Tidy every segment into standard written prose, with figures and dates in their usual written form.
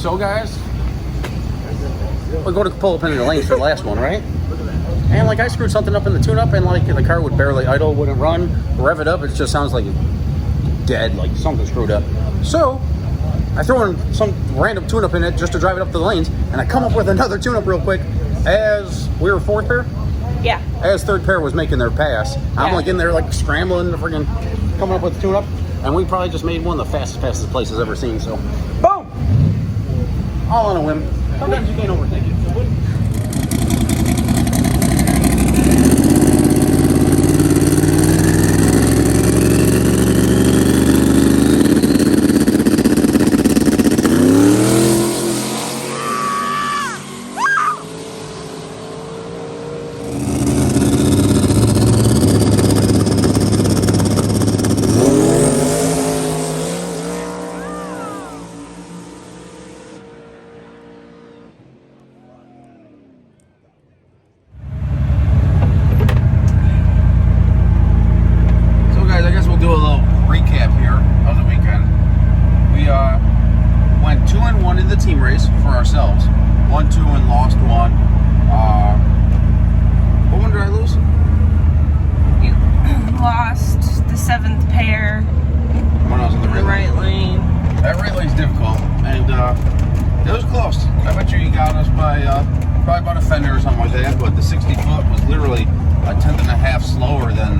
So guys, we go to pull up into the lanes for the last one, right? And like I screwed something up in the tune-up, and like the car would barely idle, wouldn't run, rev it up, it just sounds like dead, like something screwed up. So I throw in some random tune-up in it just to drive it up the lanes, and I come up with another tune-up real quick as we were fourth pair. Yeah. As third pair was making their pass, I'm like in there like scrambling, freaking coming up with the tune-up, and we probably just made one of the fastest places I've ever seen. So, boom! All on a whim. Sometimes you can't overthink it. Team race for ourselves. 1, 2, and lost 1. What one did I lose? You lost the 7th pair. When I was in the right lane. That right lane's difficult, and it was close. I bet you got us by probably about a fender or something like that. But the 60 foot was literally a 1/10 and a half slower than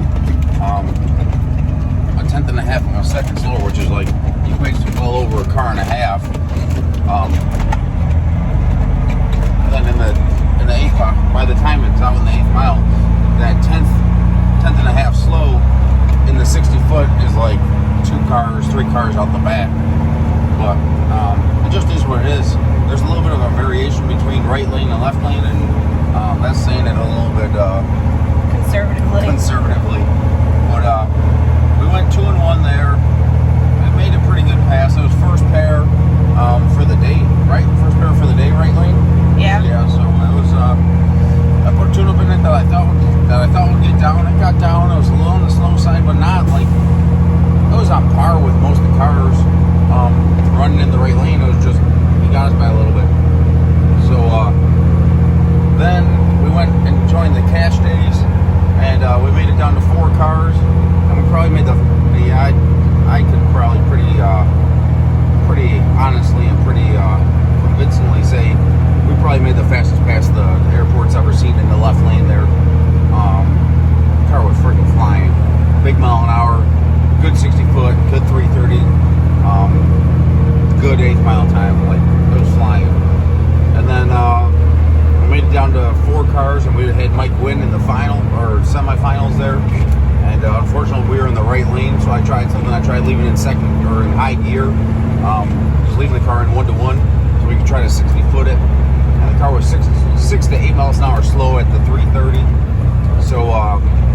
a 1/10 and a half of a second slower, which is like equates to well over a car and a half. And then in the 8th mile, by the time it's out in the 8th mile, that 10th and a half slow in the 60 foot is like 2 cars, 3 cars out the back. But it just is what it is. There's a little bit of a variation between right lane and left lane, and that's saying it a little bit conservatively. But we went 2 and 1 there. We made a pretty good pass. It was first pair for the day, right? First pair for the day, right lane. Yeah. Yeah. So it was. I put a tune-up in it that I thought would get down. It got down. It was a little on the slow side, but not like it was on par with most of the cars running in the right lane. It was just he got us by a little bit. So then we went and joined the CashDays, and we made it down to 4 cars, and we probably made I could probably pretty honestly and pretty convincingly say we probably made the fastest pass the airport's ever seen in the left lane there. Car was freaking flying. Big mile an hour, good 60 foot, good 330, good 8th mile time. Like, it was flying. And then we made it down to 4 cars, and we had Mike win in the final or semifinals there. And unfortunately, we were in the right lane, so I tried something. I tried leaving in second or in high gear, just leaving the car in 1-to-1, so we could try to 60 foot it. And the car was 6 to 8 miles an hour slow at the 330. So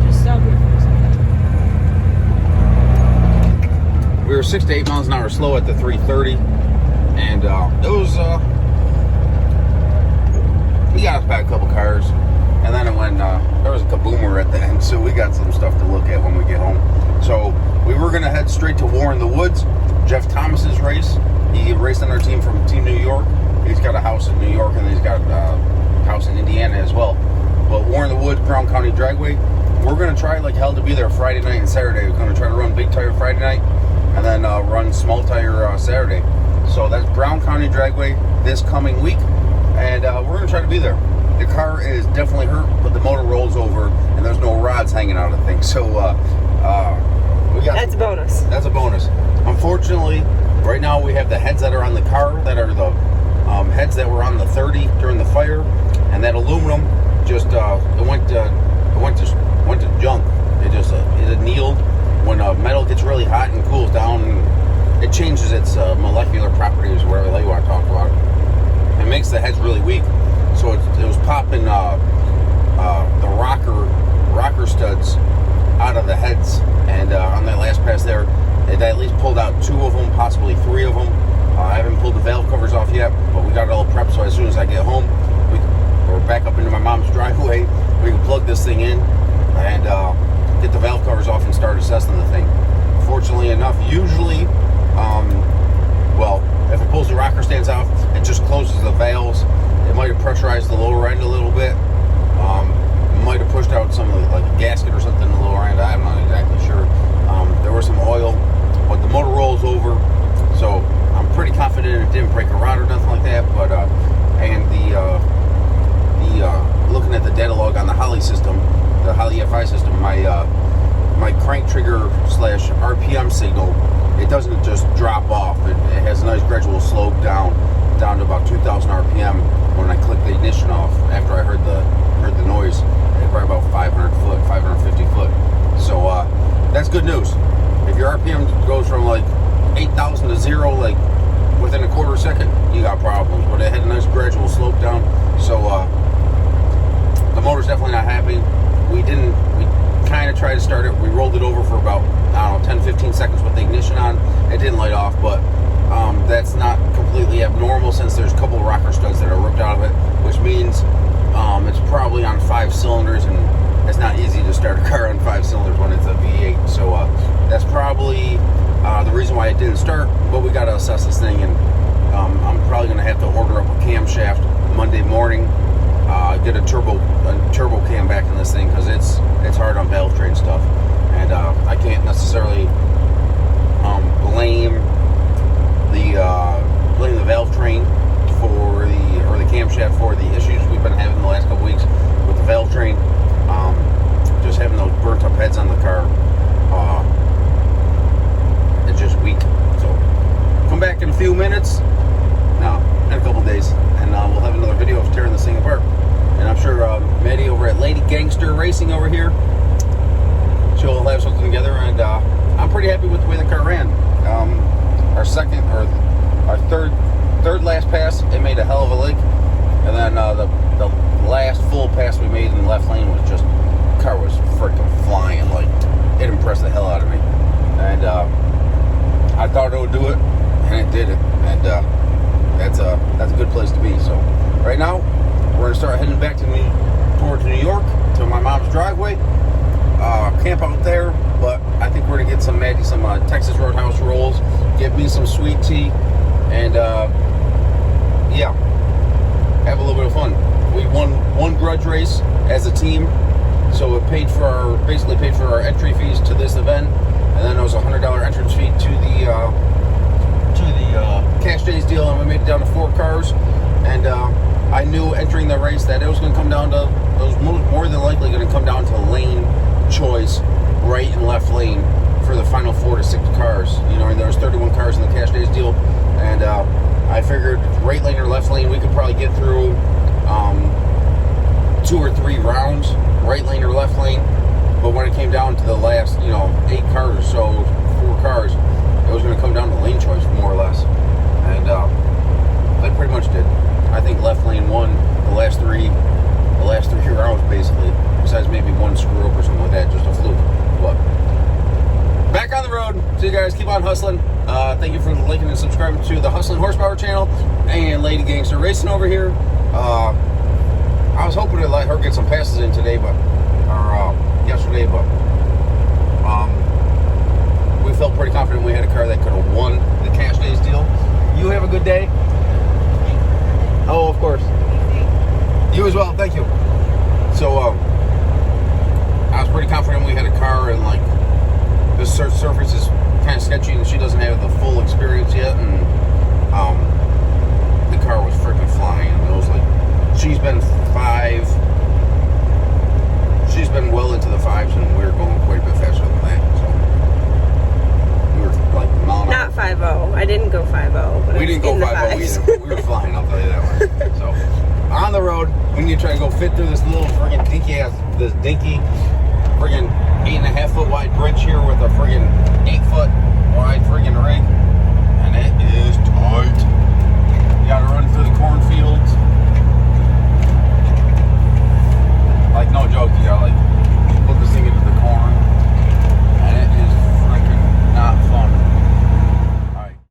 just stop here for a second. We were 6 to 8 miles an hour slow at the 330, and it was we got us back a couple cars. And then when there was a KaBoomer at the end, so we got some stuff to look at when we get home. So we were going to head straight to War in the Woods, Jeff Thomas's race. He raced on our team from Team New York. He's got a house in New York, and he's got a house in Indiana as well. But War in the Woods, Brown County Dragway, we're going to try like hell to be there Friday night and Saturday. We're going to try to run big tire Friday night, and then run small tire Saturday. So that's Brown County Dragway this coming week, and we're going to try to be there. The car is definitely hurt, but the motor rolls over, and there's no rods hanging out of things. So we got that's a bonus. That's a bonus. Unfortunately, right now we have the heads that are on the car that are the heads that were on the 30 during the fire, and that aluminum just it went to junk. It just it annealed. When metal gets really hot and cools down, it changes its molecular properties, whatever they want to talk about. It makes the heads really weak. So it was popping the rocker studs out of the heads, and on that last pass there, it at least pulled out 2 of them, possibly 3 of them. I haven't pulled the valve covers off yet, but we got it all prepped, so as soon as I get home, we're back up into my mom's driveway, we can plug this thing in and get the valve covers off and start assessing the thing. Fortunately enough, usually, well, if it pulls the rocker stands out, it confident it didn't break a rod or nothing like that. But and looking at the data log on the Holley system, the Holley FI system, my crank trigger / RPM signal, it doesn't just drop off. It has a nice gradual slope down to about 2,000 RPM when I click the ignition off after I heard the noise. Probably about 500 foot, 550 foot. So that's good news. If your RPM goes from like 8,000 to 0, like within a quarter second, you got problems. But it had a nice gradual slope down. So the motor's definitely not happy. We kind of tried to start it. We rolled it over for about, I don't know, 10-15 seconds with the ignition on. It didn't light off, but that's not completely abnormal since there's a couple of rocker studs that are ripped out of it, which means it's probably on 5 cylinders, and it's not easy to start a car on 5 cylinders when it's a V8. So that's probably the reason why it didn't start. But we got to assess this thing, and I'm probably going to have to order up a camshaft Monday morning. Get a turbo cam back in this thing because it's hard on valve train stuff, and I can't necessarily blame the valve train or the camshaft for the issues we've been having the last couple weeks with the valve train. Just having those burnt up heads on the car, it's just weak. So come back in a few minutes, in a couple days, and we'll have another video of tearing this thing apart. And I'm sure Maddy over at Lady Gangster Racing over here, she'll have something together, and I'm pretty happy with the way the car ran. Our third last pass, it made a hell of a lick, and then the last full pass we made in the left lane was just, the car was freaking flying. Like, it impressed the hell out of me, and I thought it would do it, and it did it, and that's a good place to be. So right now we're gonna start heading back towards New York to my mom's driveway, camp out there. But I think we're gonna get some Maddy, some Texas Roadhouse rolls, get me some sweet tea, and yeah, have a little bit of fun. We won one grudge race as a team, so it basically paid for our entry fees to this event, and then there was a $100 entrance fee to the CashDays deal, and we made it down to 4 cars. And I knew entering the race that it was going to come down to, it was more than likely going to come down to lane choice, right and left lane for the final 4 to 6 cars. You know, and there was 31 cars in the CashDays deal, and I figured right lane or left lane we could probably get through 2 or 3 rounds, right lane or left lane. But when it came down to the last, 8 cars or so, 4 cars, it was going to come down to lane choice more or less, and I pretty much did. I think left lane won the last three rounds basically, besides maybe one screw up or something like that, just a fluke. But back on the road. So you guys keep on hustling. Thank you for liking and subscribing to the Hustlin Horsepower channel and Lady Gangster Racing over here. I was hoping to let her get some passes in today, yesterday, but we felt pretty confident we had a car that could have won the CashDays deal. You have a good day. Oh, of course. You as well. Thank you. So I was pretty confident we had a car, and like this surface is kind of sketchy, and she doesn't have the full experience yet, and the car was freaking flying. It was like she's been well into the 5s, and we were going quite a bit faster than that. So we were like not 5.0. I didn't go 5.0, but we didn't go 5.0 either. We were flying, I'll tell you that one. So on the road, we need to try to go fit through this little friggin' dinky friggin' 8.5 foot wide bridge here with a friggin' 8 foot